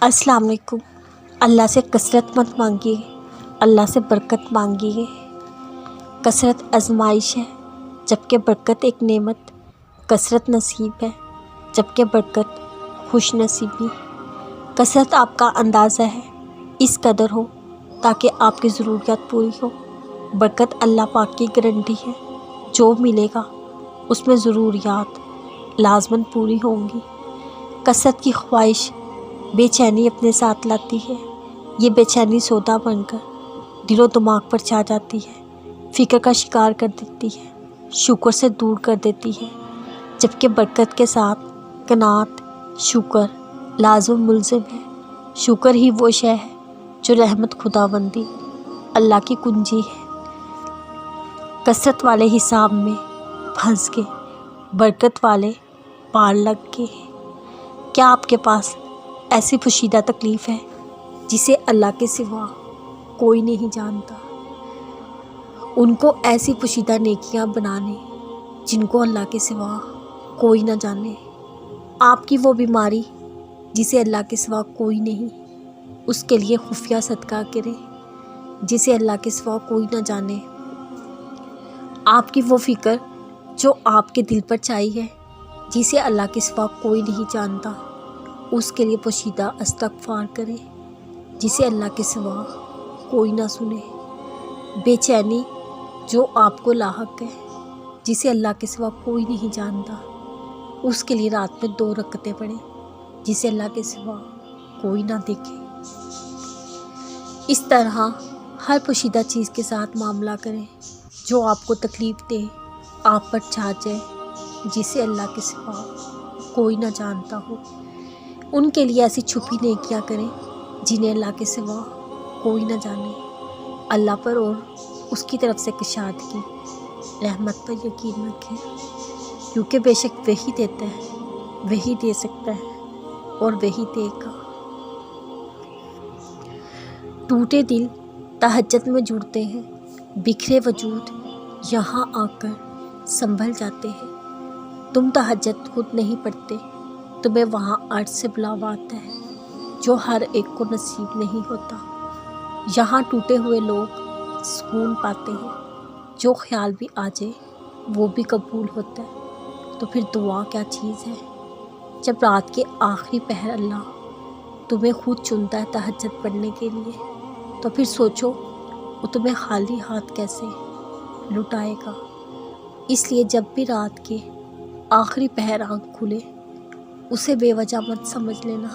السلام علیکم۔ اللہ سے کثرت مت مانگیے، اللہ سے برکت مانگیے۔ کثرت آزمائش ہے جبکہ برکت ایک نعمت، کثرت نصیب ہے جبکہ برکت خوش نصیبی۔ کثرت آپ کا اندازہ ہے، اس قدر ہو تاکہ آپ کی ضروریات پوری ہو۔ برکت اللہ پاک کی گارنٹی ہے، جو ملے گا اس میں ضروریات لازماً پوری ہوں گی۔ کثرت کی خواہش بے چینی اپنے ساتھ لاتی ہے، یہ بے چینی سودا بن کر دل و دماغ پر چھا جاتی ہے، فکر کا شکار کر دیتی ہے، شکر سے دور کر دیتی ہے۔ جبکہ برکت کے ساتھ قناعت، شکر لازم ملزم ہے۔ شکر ہی وہ شے ہے جو رحمت خداوندی اللہ کی کنجی ہے۔ کثرت والے حساب میں پھنس کے برکت والے پار لگ کے۔ کیا آپ کے پاس ایسی پوشیدہ تکلیف ہے جسے اللہ کے سوا کوئی نہیں جانتا؟ ان کو ایسی پوشیدہ نیکیاں بنانے جن کو اللہ کے سوا کوئی نہ جانے۔ آپ کی وہ بیماری جسے اللہ کے سوا کوئی نہیں، اس کے لیے خفیہ صدقہ کرے جسے اللہ کے سوا کوئی نہ جانے۔ آپ کی وہ فکر جو آپ کے دل پر چھائی ہے جسے اللہ کے سوا کوئی نہیں جانتا، اس کے لیے پوشیدہ استغفار کرے جسے اللہ کے سوا کوئی نہ سنے۔ بے چینی جو آپ کو لاحق ہے جسے اللہ کے سوا کوئی نہیں جانتا، اس کے لیے رات میں 2 رکعتیں پڑھیں جسے اللہ کے سوا کوئی نہ دیکھے۔ اس طرح ہر پوشیدہ چیز کے ساتھ معاملہ کریں جو آپ کو تکلیف دے، آپ پر چھا جائے، جسے اللہ کے سوا کوئی نہ جانتا ہو۔ ان کے لیے ایسی چھپی نیکیاں کریں جنہیں اللہ کے سوا کوئی نہ جانے۔ اللہ پر اور اس کی طرف سے کشادگی رحمت پر یقین رکھیں، کیونکہ بے شک وہی دیتا ہے، وہی دے سکتا ہے اور وہی دے گا۔ ٹوٹے دل تہجد میں جڑتے ہیں، بکھرے وجود یہاں آ کر سنبھل جاتے ہیں۔ تم تہجد خود نہیں پڑھتے، تمہیں وہاں عرش سے بلاوا آتا ہے جو ہر ایک کو نصیب نہیں ہوتا۔ یہاں ٹوٹے ہوئے لوگ سکون پاتے ہیں، جو خیال بھی آ جائے وہ بھی قبول ہوتا ہے۔ تو پھر دعا کیا چیز ہے؟ جب رات کے آخری پہر اللہ تمہیں خود چنتا ہے تہجد پڑھنے کے لیے، تو پھر سوچو وہ تمہیں خالی ہاتھ کیسے لٹائے گا۔ اس لیے جب بھی رات کے آخری پہر آنکھ کھلے، اسے بے وجہ مت سمجھ لینا،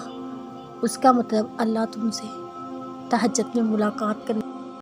اس کا مطلب اللہ تم سے تہجد میں ملاقات کرنے